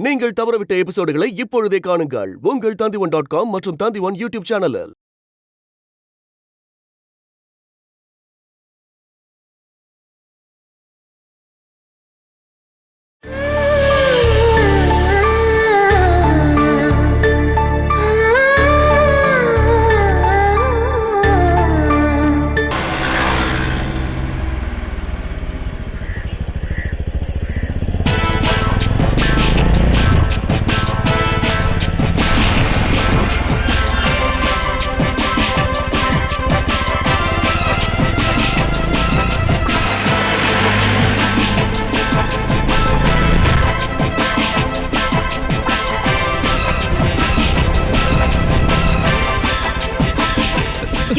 நீங்கள் தவறவிட்ட எபிசோடுகளை இப்பொழுதே காணுங்கள் உங்கள் Tandivan.com மற்றும் Tandivan யூடியூப் சேனலில்.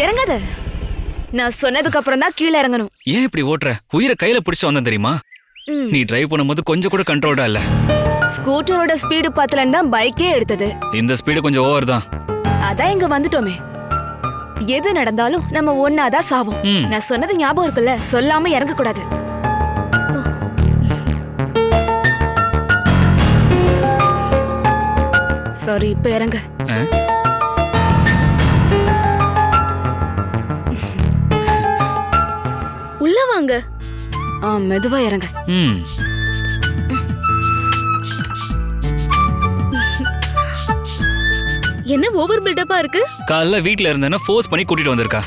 இறங்காத. நான் சொன்னதுக்கு அப்புறம் தான் கீழே இறங்கணும். ஏன் இப்படி ஓட்டுற? உயிரை கையில பிடிச்சு வந்தேன் தெரியுமா? நீ டிரைவ் பண்ணும்போது கொஞ்சம் கூட கண்ட்ரோல்டா இல்ல. ஸ்கூட்டரோட ஸ்பீடு பத்தலன்னு தான் பைக்கே எடுத்தது. இந்த ஸ்பீடு கொஞ்சம் ஓவர் தான். அதான் இங்க வந்துட்டோமே. எது நடந்தாலும் நம்ம ஒன்னாதான் சாவோம். நான் சொன்னது ஞாபகம் இருக்குல்ல, சொல்லாம இறங்க கூடாது. சாரி, இப்ப இறங்க. உள்ள வாங்க. மெதுவா இறங்க. என்ன ஓவர் பில்டப்பா இருக்கு? காலைல வீட்ல இருந்தேன்னா ஃபோர்ஸ் பண்ணி கூட்டிட்டு வந்திருக்கா.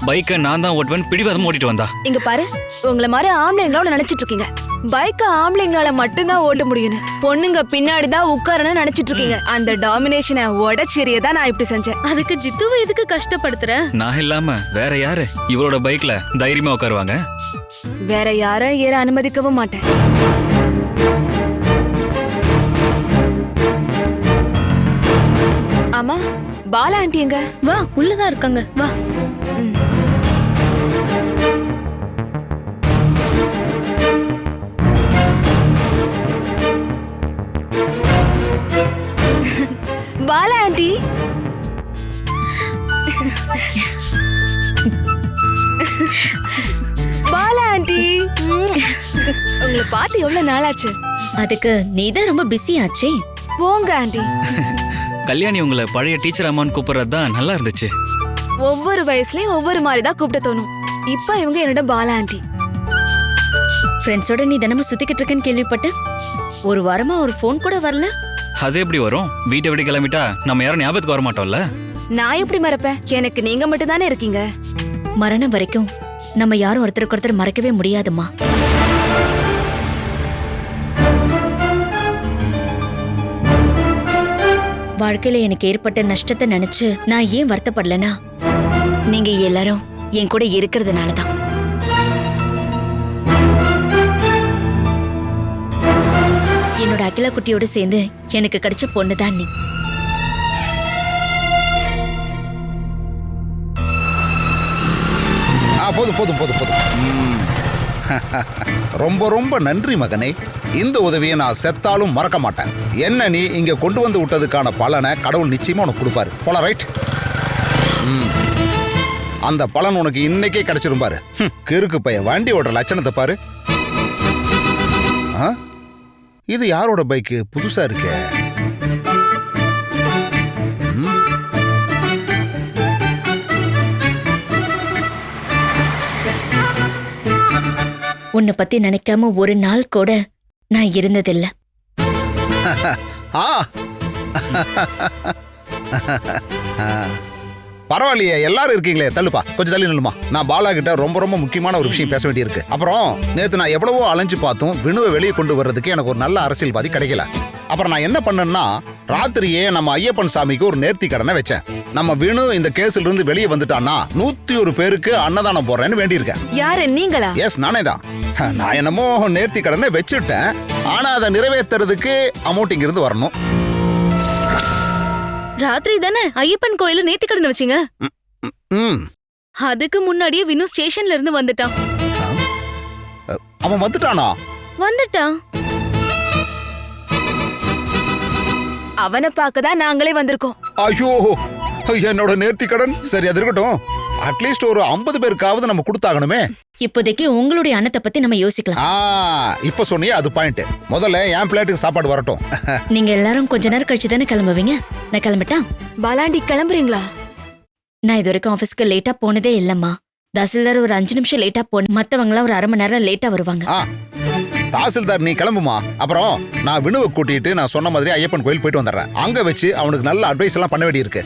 பைக்கை நான் தான் ஓட்டுவேன், பிடிவாதம் ஓட்டிட்டு வந்தா. இங்க பாரு, உங்களை மாதிரி ஆம்பளைங்களோட நினைச்சிட்டு இருக்கீங்க பைக்க ஆம்பளைங்களால மட்டும்தான் ஓட்ட முடியும்னு. பொண்ணுங்க பின்னாடிதான் உட்காரன்னு நினைச்சிட்டு இருக்கீங்க. அந்த டாமினேஷனை உடச்செறியதான் நான் இப்படி செஞ்சேன். அதுக்கு ஜித்துவை எதுக்கு கஷ்டப்படுத்துற? நான் இல்லாம வேற யாரு இவரோட பைக்ல தைரியமா உட்காருவாங்க? வேற யாரும் ஏற அனுமதிக்கவும் மாட்டேன். ஆமா, பாலா ஆண்டி எங்க? வா, உள்ளதான் இருக்காங்க, வா. பாலா ஆண்டி, பாலா ஆண்டி, உங்களை பார்த்து எவ்வளவு நாளாச்சு? அதுக்கு நீதான் ரொம்ப பிஸி ஆச்சே. போங்க ஆண்டி. கல்யாணி உங்களை பழைய டீச்சர் அம்மான்னு கூப்பிடுறது தான் நல்லா இருந்துச்சு. ஒவ்வொரு வயசுலயும் ஒவ்வொரு மாதிரி தான் கூப்பிட தோணும். இப்ப இவங்க என்னோட பாலா ஆண்டி. ஃப்ரெண்ட்ஸோட நீ தினமும் சுத்திக்கிட்டு இருக்கேன்னு கேள்விப்பட்டேன். ஒரு வாரமா ஒரு ஃபோன் கூட வரல. அது எப்படி வரும்? வீட்டை விட்டு கிளம்பிட்டா நம்ம யாரும் ஞாபகத்துக்கு வர மாட்டோம்ல. நான் எப்படி மறப்பேன்? எனக்கு நீங்க மட்டும் தானே இருக்கீங்க. மரணம் வரைக்கும் நம்ம யாரும் ஒருத்தருக்கு ஒருத்தர் மறக்கவே முடியாதுமா. வாழ்க்கையில எனக்கு ஏற்பட்ட நஷ்டத்தை நினைச்சு நான் ஏன் வருத்தப்படலனா, நீங்க எல்லாரும் என் கூட இருக்கிறதுனாலதான். என்னோட அகிலா குட்டியோட சேர்ந்து எனக்கு கிடைச்ச பொண்ணுதான் நீ. போதும் போதும் போதும் போதும். ரொம்ப ரொம்ப நன்றி மகனே. இந்த உதவியை நான் செத்தாலும் மறக்க மாட்டேன். என்ன நீ இங்க கொண்டு வந்து விட்டதுக்கான பலனை கடவுள் நிச்சயமா உனக்கு கொடுப்பாரு போல. ரைட்? அந்த பலன் உனக்கு இன்னைக்கே கிடைச்சிரும் பாரு. கிறுக்கு பையன், வண்டி ஓடுற லட்சணத்தை பாரு. இது யாரோட பைக்கு? புதுசா இருக்கே. உன்னை பத்தி நினைக்காம ஒரு நாள் கூட நான் இருந்ததில்ல. பரவாயில்லையே, எல்லாரும் இருக்கீங்களே. தள்ளுப்பா, கொஞ்சம் தள்ளி நில்லுமா. நான் பாலா கிட்ட ரொம்ப ரொம்ப முக்கியமான ஒரு விஷயம் பேச வேண்டியிருக்கு. அப்புறம் நேத்து நான் எவ்வளவோ அலைஞ்சு பார்த்தும் வினுவை வெளியே கொண்டு வர்றதுக்கு எனக்கு ஒரு நல்ல அரசியல்வாதி கிடைக்கல. அப்புறம் நான் என்ன பண்ணேன்னா, ராத்திரியே நம்ம ஐயப்பன் சாமிக்கு ஒரு நேர்த்தி கடனை வச்சேன். நம்ம வினு இந்த கேஸ்ல இருந்து வெளியே வந்துட்டான்னா 101 பேருக்கு அன்னதானம் போடுறேன்னு வேண்டியிருக்கேன். யாரு, நீங்களா? எஸ், நானே தான். நான் என்னமோ நேர்த்தி கடனை வச்சுட்டேன். ஆனா அதை நிறைவேற்றுறதுக்கு அமௌண்ட் இங்க இருந்து வரணும். ராத்திரி தானே ஐயப்பன் கோயில நேர்த்தி கடன் வச்சீங்க? அதுக்கு முன்னாடியே வினு ஸ்டேஷன்ல இருந்து வந்துட்டான். அவன் வந்துட்டானா? வந்துட்டான். அவனை பார்க்கதான் நாங்களே வந்திருக்கோம். ஐயோ, என்னோட நேர்த்தி கடன். சரி, அது இருக்கட்டும். அட்லீஸ்ட் ஒரு 50 பேருக்காவது நம்ம கொடுத்தாகணுமே. இப்போதைக்கு உங்களுடைய அன்னத்தை பத்தி நம்ம யோசிக்கலாம். இப்ப சொன்னியே அது பாயிண்ட். முதல்ல என் பிளேட்டுக்கு சாப்பாடு வரட்டும். நீங்க எல்லாரும் கொஞ்ச நேரம் கழிச்சு தானே கிளம்புவீங்க. நான் கிளம்பட்டா? பாலாண்டி கிளம்புறீங்களா? நான் இது வரைக்கும் ஆபீஸ்க்கு லேட்டா போனதே இல்லம்மா. தாசில்தார் ஒரு 5 நிமிஷம் லேட்டா போன, மத்தவங்களாம் ஒரு 1/2 மணி நேரம் லேட்டா வருவாங்க. தாசில்தார் நீ கிளம்புமா. அப்புறம் நான் வினுவை கூட்டிட்டு நான் சொன்ன மாதிரி ஐயப்பன் கோயில் போயிட்டு வந்துடுறேன். அங்க வச்சு அவனுக்கு நல்ல அட்வைஸ் எல்லாம் பண்ண வேண்டி இருக்கு.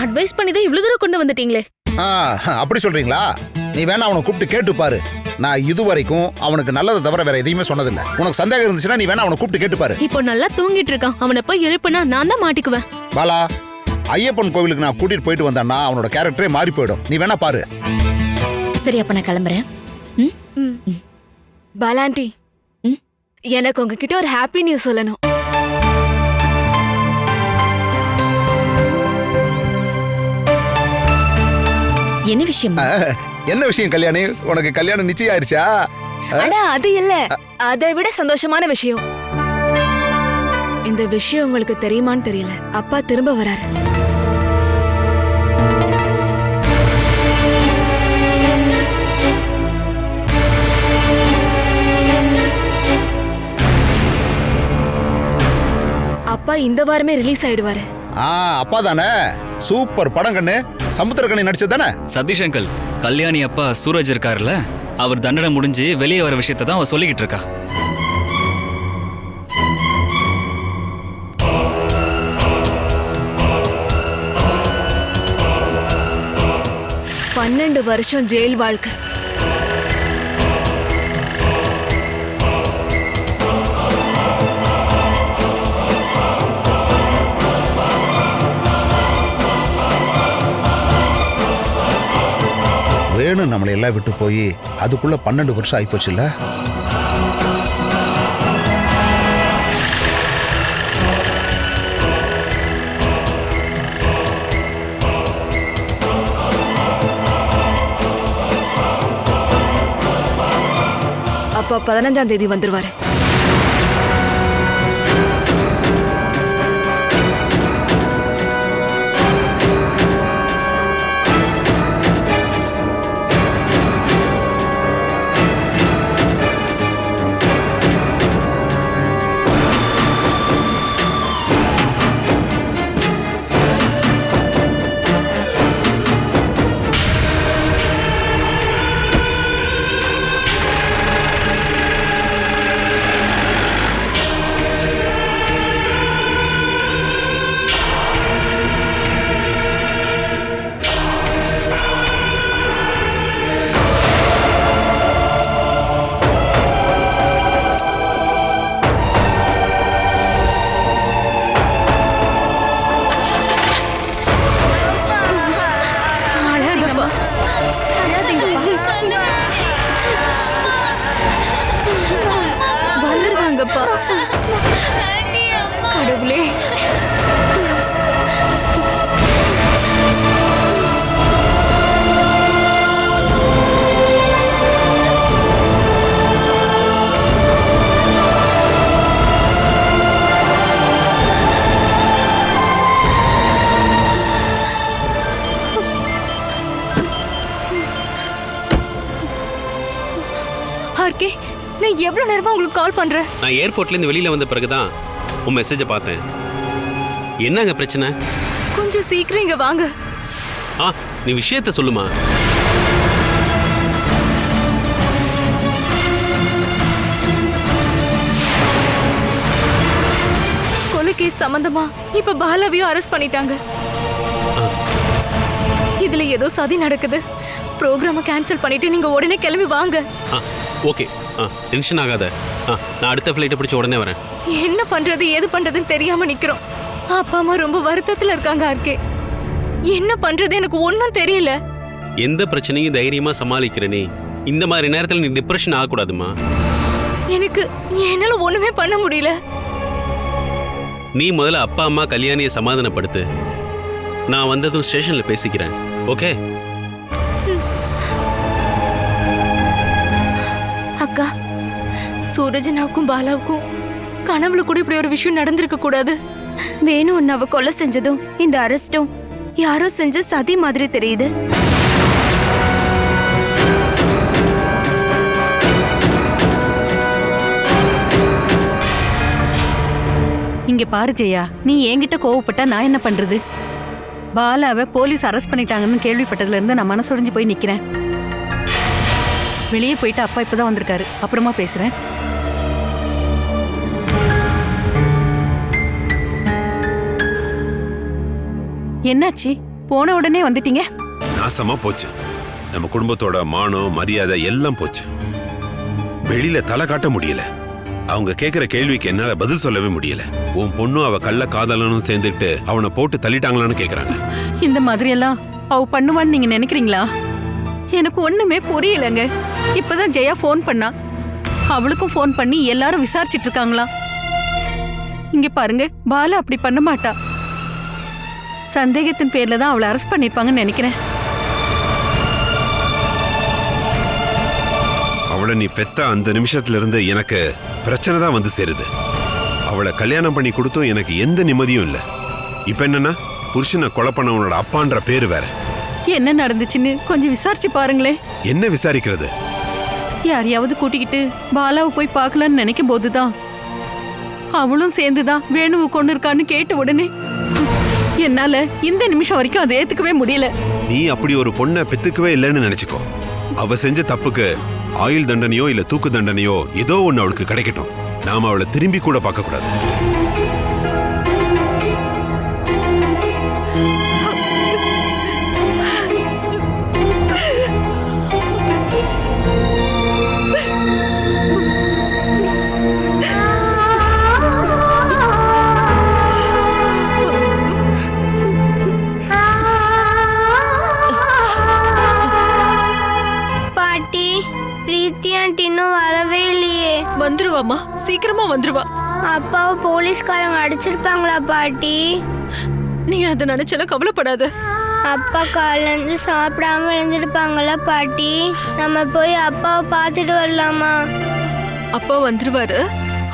அட்வைஸ் பண்ணிதான் இவ்வளவு தூரம் கொண்டு வந்துட்டீங்களே. அப்படி சொல்றீங்களா? நீ வேணா அவனை கூப்பிட்டு கேட்டு பாரு. நான் இதுவரைக்கும் அவனுக்கு நல்லதை தவிர வேற எதையுமே சொன்னதில்லை. உனக்கு சந்தேகம் இருந்துச்சுன்னா நீ வேணா அவனை கூப்பிட்டு கேட்டு பாரு. இப்போ நல்லா தூங்கிட்டு இருக்கான். அவனை போய் எழுப்புனா நான் தான் மாட்டிக்குவேன். பாலா, ஐயப்பன் கோவிலுக்கு நான் கூட்டிட்டு போயிட்டு வந்தான்னா அவனோட கேரக்டரே மாறி போயிடும். நீ வேணா பாரு. சரி, அப்ப நான் கிளம்புறேன். பாலாண்டி, எனக்கு உங்ககிட்ட ஒரு ஹாப்பி நியூஸ் சொல்லணும். என்ன விஷயம்? என்ன விஷயம் கல்யாணி? உனக்கு கல்யாணம் நிச்சயம் ஆயிருச்சா? அடா அது இல்ல, அதை விட சந்தோஷமான விஷயம். இந்த விஷயம் உங்களுக்கு தெரியுமான்னு தெரியல. அப்பா திரும்ப வராரு. அப்பா இந்த வாரமே ரிலீஸ் ஆயிடுவாரு. அப்பா தானே? சூப்பர் படம் கண்ணு. சமுத்திரக்கனி நடிச்சது தானே? சதீஷ் அங்கிள், கல்யாணி அப்பா சூரஜ் இருக்காருல்ல, அவர் தண்டனை முடிஞ்சு வெளியே வர விஷயத்தை தான் அவ சொல்லிக்கிட்டு இருக்கா. பன்னெண்டு வருஷம் ஜெயில் வாழ்க்கை. வேணும் நம்மளை எல்லாம் விட்டு போய் அதுக்குள்ள 12 வருஷம் ஆயிப்போச்சுல்ல. அப்பா 15ஆம் தேதி வந்துருவாரு. வந்துருவாங்கப்பா. கடவுளே, ஆர்கே, நான் எவ்வளவு நேரமா உங்களுக்கு கால் பண்றேன். நான் ஏர்போர்ட்ல இருந்து வெளியில வந்த பிறகுதான் உன் மெசேஜை பார்த்தேன். என்னங்க பிரச்சனை? கொஞ்சம் சீக்கிரம் இங்க வாங்க. நீ விஷயத்த சொல்லுமா. கொலைகேஸ் சம்பந்தமா இப்ப பாலாவையும் அரெஸ்ட் பண்ணிட்டாங்க. இதுல ஏதோ சதி நடக்குது. ப்ரோக்ராம கேன்சல் பண்ணிட்டு நீங்க உடனே கிளம்பி வாங்க. ஓகே, டென்ஷன் ஆகாத. நான் அடுத்த ஃப்ளைட்டை பிடிச்சி உடனே வரேன். என்ன பண்றது ஏது பண்றதுன்னு தெரியாம நிக்கிறோம். அப்பா அம்மா ரொம்ப வருத்தத்துல இருக்காங்க ஆர்கே. என்ன பண்றது எனக்கு ஒன்னும் தெரியல. எந்த பிரச்சனையும் தைரியமா சமாளிக்கிற நீ இந்த மாதிரி நேரத்தில் நீ டிப்ரெஷன் ஆகக்கூடாதுமா. எனக்கு என்னால ஒண்ணுமே பண்ண முடியல. நீ முதல்ல அப்பா அம்மா கல்யாணியை சமாதானப்படுத்து. நான் வந்ததும் ஸ்டேஷன்ல பேசிக்கிறேன். ஓகே? அக்கா, சூரஜனாவுக்கும் பாலாவுக்கும் கனவுல கூட இப்படி ஒரு விஷயம் நடந்திருக்க கூடாது. வேணும் அவ கொலை செஞ்சதும் இந்த அரெஸ்டும் யாரோ செஞ்ச சதி மாதிரி தெரியுது. இங்க பாரு ஜெயா, நீ என்கிட்ட கோவப்பட்டா நான் என்ன பண்றது? பாலாவை போலீஸ் அரெஸ்ட் பண்ணிட்டாங்கன்னு கேள்விப்பட்டதுல இருந்து நான் மனசுடைஞ்சு போய் நிக்கிறேன். வெளியே போயிட்டு அப்பா இப்பதான் வந்திருக்காரு, அப்புறமா பேசுறேன். என்னாச்சு? போன உடனே வந்துட்டீங்க? நாசமா போச்சு. நம்ம குடும்பத்தோட மானம் மரியாதை எல்லாம் போச்சு. வெளியில தலை காட்ட முடியல. அவங்க கேக்குற கேள்விக்கு என்னால பதில் சொல்லவே முடியல. உன் பொண்ணும் அவ கள்ள காதலனும் சேர்ந்துட்டு அவனை போட்டு தள்ளிட்டாங்களான்னு கேக்குறாங்க. இந்த மாதிரி எல்லாம் அவ பண்ணுவான்னு நீங்க நினைக்கிறீங்களா? எனக்கு ஒண்ணுமே புரியலங்க. இப்பதான் ஜெயா ஃபோன் பண்ணா. அவளுக்கும் ஃபோன் பண்ணி எல்லாரும் விசாரிச்சிட்டு இருக்காங்களா? இங்க பாருங்க, பாலா அப்படி பண்ண மாட்டா. சந்தேகத்தின் பேர்ல தான் அவளை அரெஸ்ட் பண்ணிருப்பாங்கன்னு நினைக்கிறேன். அவளை நீ பெத்த அந்த நிமிஷத்துல இருந்து எனக்கு பிரச்சனை தான் வந்து சேருது. அவளை கல்யாணம் பண்ணி கொடுத்தும் எனக்கு எந்த நிம்மதியும் இல்ல. இப்ப என்னன்னா புருஷனை கொலை பண்ணவனோட அப்பான்ற பேரு வேற. என்ன நடந்துச்சுன்னு கொஞ்சம் விசாரிச்சு பாருங்களேன். என்ன விசாரிக்கிறது? யாரையாவது கூட்டிக்கிட்டு பாலாவை போய் பார்க்கலான்னு நினைக்கும் போதுதான் அவளும் சேர்ந்துதான் வேணுவு கொண்டு இருக்கான்னு கேட்ட உடனே என்னால இந்த நிமிஷம் வரைக்கும் அதை ஏத்துக்கவே முடியல. நீ அப்படி ஒரு பொண்ணை பெத்துக்கவே இல்லைன்னு நினைச்சுக்கோ. அவ செஞ்ச தப்புக்கு ஆயுள் தண்டனையோ இல்ல தூக்கு தண்டனையோ ஏதோ ஒண்ணு அவளுக்கு கிடைக்கட்டும். நாம அவளை திரும்பி கூட பார்க்க கூடாது. இன்னும் வரவே இல்லையே. வந்துருவாமா, சீக்கிரமா வந்துருவா. அப்பாவை போலீஸ்காரங்க அடிச்சிருப்பாங்களா பாட்டி? நீ அதை நினைச்சால கவலைப்படாத. அப்பா காலைல இருந்து சாப்பிடாம எழுந்திருப்பாங்களா பாட்டி? நம்ம போய் அப்பாவை பார்த்துட்டு வரலாமா? அப்பா வந்துருவாரு,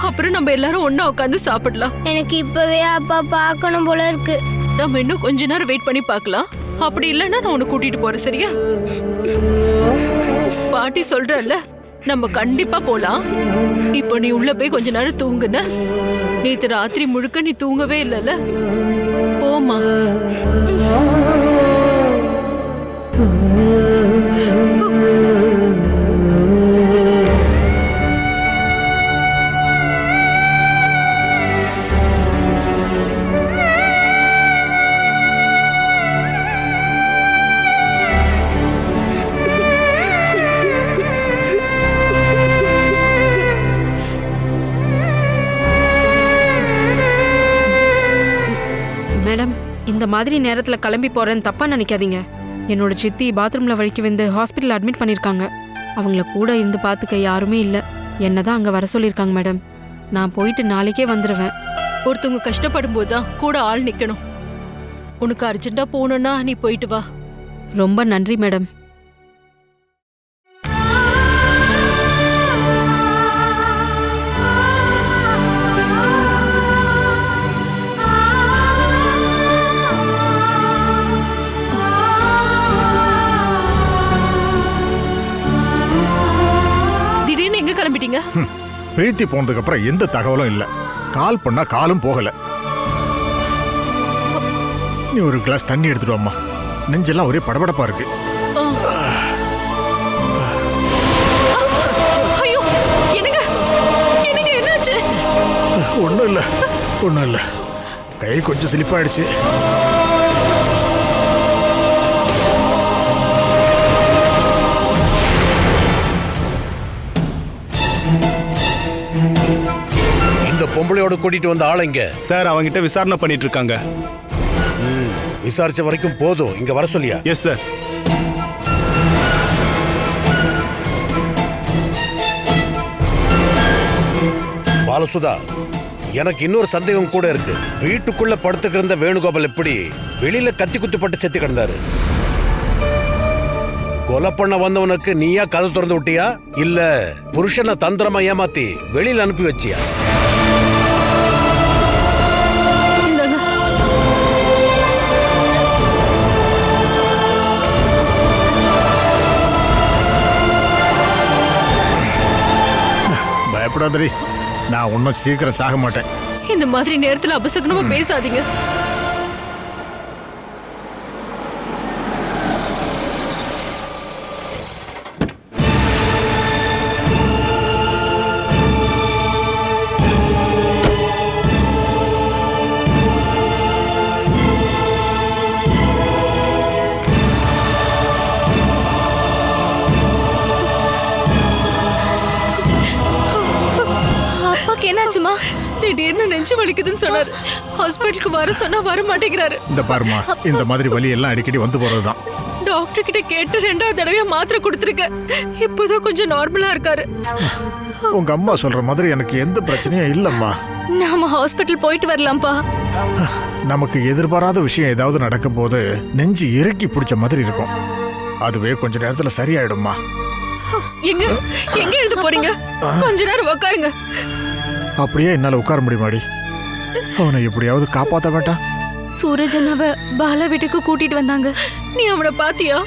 அப்புறம் நம்ம எல்லாரும் ஒண்ணா உட்காந்து சாப்பிடலாம். எனக்கு இப்பவே அப்பா பார்க்கணும் போல இருக்கு. நம்ம இன்னும் கொஞ்ச நேரம் வெயிட் பண்ணி பார்க்கலாம். அப்படி இல்லைன்னா நான் உன்னை கூட்டிட்டு போறேன், சரியா? பாட்டி சொல்றல்ல, நம்ம கண்டிப்பா போலாம். இப்போ நீ உள்ள போய் கொஞ்ச நேரம் தூங்குன. நேத்து ராத்திரி முழுக்க நீ தூங்கவே இல்லைல்ல. போமா. மேடம், இந்த மாதிரி நேரத்துல கிளம்பி போறேன்னு தப்பா நினைக்காதீங்க. என்னோட சித்தி பாத்ரூம்ல வலிக்கு வந்து ஹாஸ்பிட்டல் அட்மிட் பண்ணிருக்காங்க. அவங்கள கூட இருந்து பாத்துக்க யாருமே இல்ல. என்னதான் அங்க வர சொல்லிருக்காங்க மேடம். நான் போயிட்டு நாளைக்கே வந்துருவேன். ஒருத்தவங்க கஷ்டப்படும் போதுதான் கூட ஆள் நிக்கணும். உனக்கு அர்ஜென்ட்டா போகணும்னா நீ போயிட்டு வா. ரொம்ப நன்றி மேடம். கிளம்பிட்டீங்க? பிரீத்தி போனதுக்கு அப்புறம் எந்த தகவலும் இல்ல. கால் பண்ணா காலும் போகல. நீ ஒரு கிளாஸ் தண்ணி எடுத்துட்டு வாம்மா. நெஞ்செல்லாம் ஒரே படபடப்பா இருக்கு. ஐயோ, என்னங்க என்னங்க என்னாச்சு? ஒண்ணும் இல்ல. கை கொஞ்சம் சிலிப்பாயிடுச்சு. பொம்பளையோட கூட்டிட்டு வந்த ஆளுங்க சார் அவங்கிட்ட விசாரணை பண்ணிட்டு இருக்காங்க. விசாரிச்ச வரைக்கும் போதும், இங்க வர சொல்லியா? Yes sir. பாலசுதா, எனக்கு இன்னொரு சந்தேகம் கூட இருக்கு. வீட்டுக்குள்ள படுத்துக்கிற வேணுகோபால் எப்படி வெளியில கத்தி குத்துப்பட்டு செத்து கிடந்தாரு? கொலை பண்ண வந்தவனுக்கு நீயா கதை திறந்து விட்டியா, இல்ல புருஷனை தந்திரமா ஏமாத்தி வெளியில அனுப்பி வச்சியா? பயப்படாதடி, நான் ஒன்றும் சீக்கிரம் சாக மாட்டேன். இந்த மாதிரி நேரத்துல அபசகுனமா பேசாதீங்க. அப்பாக்கு என்னாச்சுமா? திடீர்னு நெஞ்சு வலிக்குதுன்னு சொன்னாரு. ஹாஸ்பிட்டலுக்கு வர சொன்னா வர மாட்டேங்கிறாரு. இந்த பாருமா, இந்த மாதிரி வலி எல்லாம் அடிக்கடி வந்து போறதுதான். டாக்டர் கிட்ட கேட்டு 2வது தடவையா மாத்திரை கொடுத்துருக்கேன். இப்போதான் கொஞ்சம் நார்மலா இருக்காரு. உங்க அம்மா சொல்ற மாதிரி எனக்கு எந்த பிரச்சனையும் இல்லம்மா. நாம ஹாஸ்பிட்டல் போயிட்டு வரலாம்ப்பா. நமக்கு எதிர்பாராத விஷயம் ஏதாவது நடக்கும் போது நெஞ்சு இறுக்கி பிடிச்ச மாதிரி இருக்கும். அதுவே கொஞ்ச நேரத்துல சரியாயிடும்மா. எங்க எங்க எழுத போறீங்க? கொஞ்ச நேரம் உட்காருங்க. அப்படியே என்னால உட்கார முடியுமாடி? அவனை எப்படியாவது காப்பாத்த வேண்டாம். சூரஜன் அவ பாலா வீட்டுக்கு கூட்டிட்டு வந்தாங்க. நீ அவனை பாத்தியா?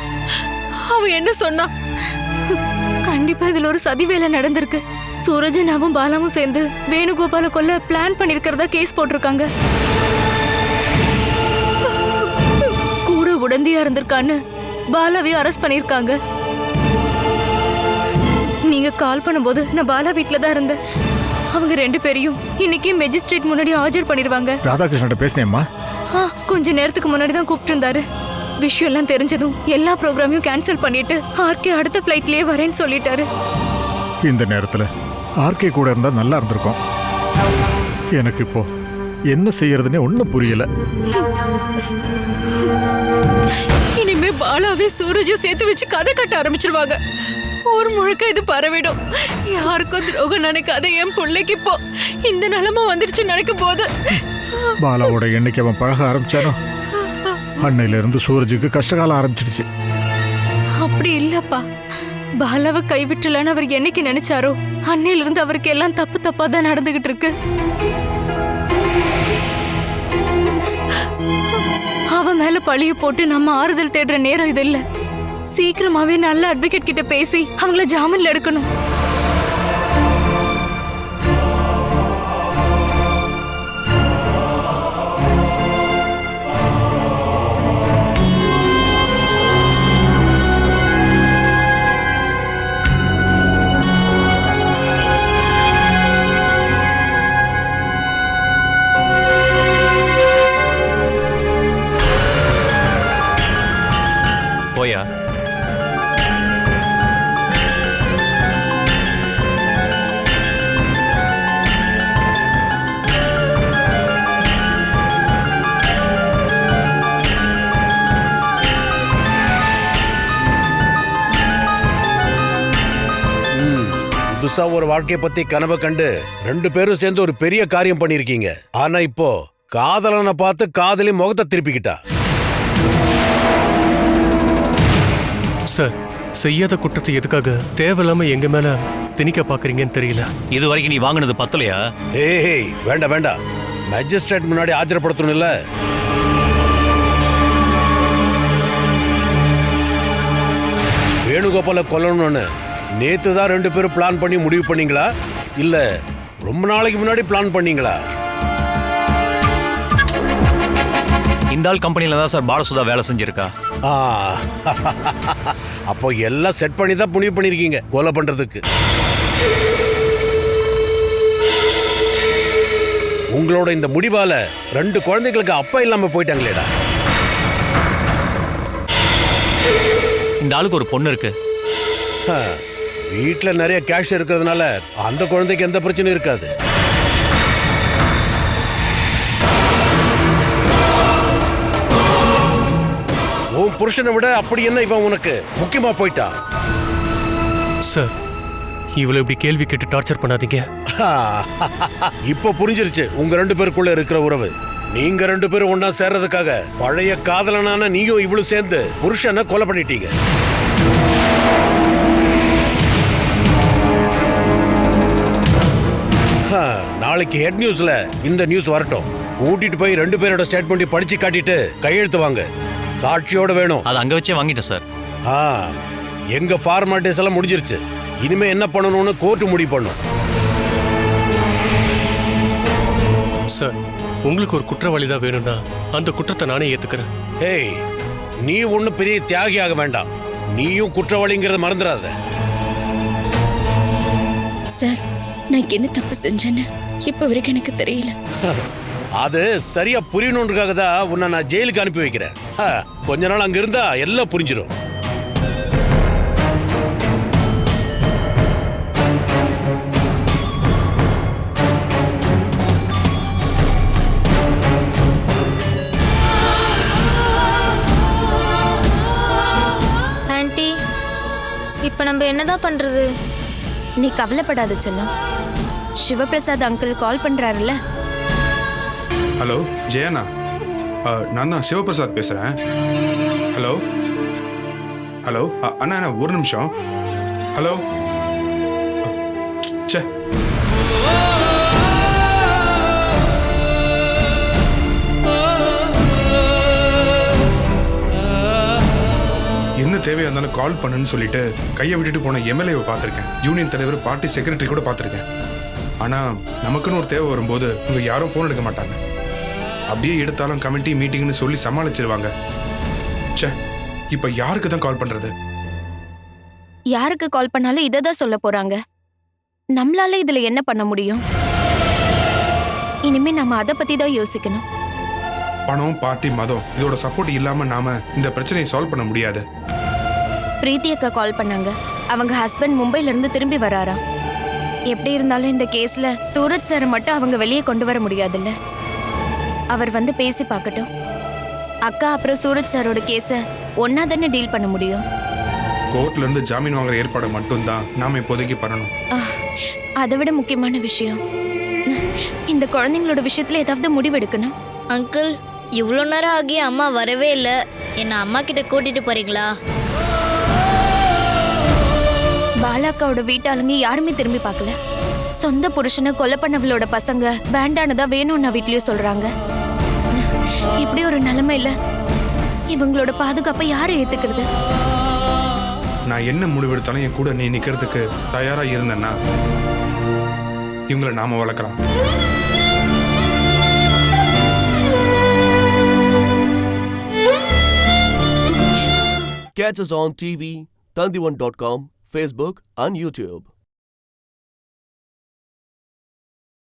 அவன் என்ன சொன்னா? கண்டிப்பா இதுல ஒரு சதி வேலை நடந்திருக்கு. சூரஜன் அவன் பாலாவும் சேர்ந்து வேணுகோபால கொல்ல பிளான் பண்ணிருக்கிறதா கேஸ் போட்டிருக்காங்க. கூட உடந்தையா இருந்திருக்கான்னு பாலாவையும் அரெஸ்ட் பண்ணிருக்காங்க. நீங்க கால் பண்ணும்போது நான் பாலா வீட்டுல தான் இருந்தேன். அவங்க 2 பேரையும் இன்னைக்கு மேஜிஸ்ட்ரேட் முன்னாடி ஆஜர் பண்ணிருவாங்க. ராதாகிருஷ்ணன் பேசினேம்மா. கொஞ்ச நேரத்துக்கு முன்னாடி தான் கூப்பிட்டு இருந்தாரு. விஷயம் எல்லாம் தெரிஞ்சதும் எல்லா ப்ரோக்ராமையும் கேன்சல் பண்ணிட்டு ஆர்கே அடுத்த ஃப்ளைட்லயே வரேன்னு சொல்லிட்டாரு. இந்த நேரத்துல ஆர்கே கூட இருந்தா நல்லா இருந்திருக்கும். எனக்கு இப்போ என்ன செய்யறதுன்னே ஒன்றும் புரியல. இனிமே பாலாவே சூரஜும் சேர்த்து வச்சு கதை கட்ட ஆரம்பிச்சிருவாங்க. ஊர் முழுக்க இது பரவிடும். யாருக்கும் துரோகம் நினைக்காத என் பிள்ளைக்கு இப்போ இந்த நிலைமை வந்துடுச்சு நினைக்கும் போது. பாலாவோட எண்ணிக்கை அவன் பழக ஆரம்பிச்சானோ அன்னையில இருந்து சூரஜுக்கு கஷ்டகாலம் ஆரம்பிச்சிடுச்சு. அப்படி இல்லப்பா. பாலாவை கைவிட்டலன்னு அவர் என்னைக்கு நினைச்சாரோ அன்னையில இருந்து அவருக்கு எல்லாம் தப்பு தப்பா தான் நடந்துகிட்டு இருக்கு. அவன் மேல பழிய போட்டு நம்ம ஆறுதல் தேடுற நேரம் இது இல்ல. சீக்கிரமாவே நல்ல அட்வொகேட் கிட்ட பேசி அவங்கள ஜாமீன்ல எடுக்கணும். போயா? புதுசா ஒரு வாழ்க்கைய பத்தி கனவு கண்டு 2 பேரும் சேர்ந்து ஒரு பெரிய காரியம் பண்ணிருக்கீங்க. ஆனா இப்போ காதலனை பார்த்து காதலி முகத்தை திருப்பிக்கிட்டா. சார், செய்யாத குற்றத்தை எதுக்காக தேவையில்லாம எங்க மேல திணிக்க பாக்குறீங்கன்னு தெரியல. இது வரைக்கும் நீ வாங்கினது பத்தலையா? ஏய் வேண்டாம் வேண்டாம், மேஜிஸ்ட்ரேட் முன்னாடி ஆஜர்படுத்தணும் இல்ல. வேணுகோபால கொல்லணும்னு நேத்து தான் 2 பேரும் பிளான் பண்ணி முடிவு பண்ணீங்களா இல்ல ரொம்ப நாளைக்கு முன்னாடி பிளான் பண்ணீங்களா? இந்த ஆள் கம்பெனில தான் சார் பாலசுதா வேலை செஞ்சிருக்கா. அப்போ எல்லாம் செட் பண்ணி தான் முடிவு பண்ணிருக்கீங்க கொலை பண்றதுக்கு. உங்களோட இந்த முடிவால 2 குழந்தைகளுக்கு அப்பா இல்லாம போயிட்டாங்களேடா. இந்த ஆளுக்கு ஒரு பொண்ணு இருக்கு. வீட்டுல நிறைய கேஷ் இருக்கிறதுனால அந்த குழந்தைக்கு எந்த பிரச்சனையும் இருக்காது. உன் புருஷனை விட அப்படி என்ன இவன் உனக்கு முக்கியமா போயிட்டான். சார், இவ்வளவு இப்படி கேள்வி கேட்டு டார்ச்சர் பண்ணாதீங்க. இப்ப புரிஞ்சிருச்சு உங்க 2 பேருக்குள்ள இருக்கிற உறவு. நீங்க 2 பேரும் ஒன்னா சேர்றதுக்காக பழைய காதலனான நீயும் இவ்வளவு சேர்ந்து புருஷனை கொலை பண்ணிட்டீங்க. நாளைக்கு ஹெட் நியூஸ்ல இந்த நியூஸ் வரட்டும். கூட்டிட்டு போய் 2 பேரோட ஸ்டேட்மெண்ட் படிச்சு காட்டிட்டு கையெழுத்து வாங்க. சாட்சியோட வேணும். அது அங்க வச்சே வாங்கிட்டேன் சார். எங்க ஃபார்மாலிட்டிஸ் எல்லாம் முடிஞ்சிருச்சு. இனிமே என்ன பண்ணணும்னு கோர்ட் முடிவு பண்ணும். சார் உங்களுக்கு ஒரு குற்றவாளி தான் வேணும்னா அந்த குற்றத்தை நானே ஏத்துக்கிறேன். ஏய், நீ ஒன்றும் பெரிய தியாகியாக வேண்டாம். நீயும் குற்றவாளிங்கிறத மறந்துடாத. சார், நான் என்ன தப்பு செஞ்சேன்னு இப்ப வரைக்கும் எனக்கு தெரியல. அது சரியா புரியணுன்றதுக்காக தான் உன்னை நான் ஜெயிலுக்கு அனுப்பி வைக்கிறேன். கொஞ்ச நாள் அங்க இருந்தா எல்லாம் புரிஞ்சிடும். ஆன்ட்டி, இப்ப நம்ம என்னதான் பண்றது? நீ கவலைப்படாத செல்லம். சிவபிரசாத் அங்கிள் கால் பண்றாருல்ல. ஹலோ ஜெயண்ணா, நான் தான் சிவபிரசாத் பேசுறேன். ஹலோ ஹலோ அண்ணா அண்ணா ஒரு நிமிஷம். ஹலோ சே, என்ன தேவையா இருந்தாலும் கால் பண்ணுன்னு சொல்லிட்டு கையை விட்டுட்டு போன எம்எல்ஏவை பார்த்துருக்கேன். யூனியன் தலைவர், பார்ட்டி செக்ரட்டரி கூட பார்த்துருக்கேன். ஆனா நமக்குன்னு ஒரு தேவை வரும்போது இவங்க யாரும் ஃபோன் எடுக்க மாட்டாங்க. அப்படியே எடுத்தாலும் கமிட்டி மீட்டிங்னு சொல்லி சமாளிச்சிருவாங்க. ச்சே, இப்ப யாருக்கு தான் கால் பண்றது? யாருக்கு கால் பண்ணாலும் இதை தான் சொல்ல போறாங்க. நம்மளால இதுல என்ன பண்ண முடியும்? இனிமே நம்ம அதை பத்தி தான் யோசிக்கணும். பணம், பார்ட்டி, மதம் இதோட சப்போர்ட் இல்லாம நாம இந்த பிரச்சனையை சால்வ் பண்ண முடியாது. பிரீத்தி அக்கா கால் பண்ணாங்க. அவங்க ஹஸ்பண்ட் மும்பைல இருந்து திரும்பி வராராம். எப்படி இருந்தாலும் இந்த கேஸ்ல சூரஜ் சாரை மட்டும் அவங்க வெளியே கொண்டு வர முடியாதுல்ல. அவர் வந்து பேசி பார்க்கட்டும். அக்கா அப்புறம் சூரஜ் சாரோட கேஸை ஒன்னா தானே டீல் பண்ண முடியும். கோர்ட்ல இருந்து ஜாமீன் வாங்குற ஏற்பாடு மட்டும்தான் நாம இப்போதைக்கு பண்ணணும். அதை விட முக்கியமான விஷயம், இந்த குழந்தைங்களோட விஷயத்துல ஏதாவது முடிவெடுக்கணும். அங்கிள், இவ்வளோ நேரம் ஆகி அம்மா வரவே இல்லை. என்ன அம்மா கிட்ட கூட்டிட்டு போறீங்களா? பாலாக்காவோட வீட்டாளுங்க யாருமே திரும்பி பார்க்கல. சொந்த புருஷனை கொலை பண்ணவளோட பசங்க வேண்டானதா வேணும்னா வீட்லயும் சொல்றாங்க. இப்படி ஒரு நிலைமையில இவங்களோட பாதுகாப்பை யாரை ஏத்துக்கிறது? நான் என்ன முடிவெடுத்தாலும் என் கூட நீ நிக்கிறதுக்கு தயாரா இருந்தேன்னா இவங்களை நாம வளர்க்கலாம். Catch us on TV, Tandivan.com, Facebook and YouTube.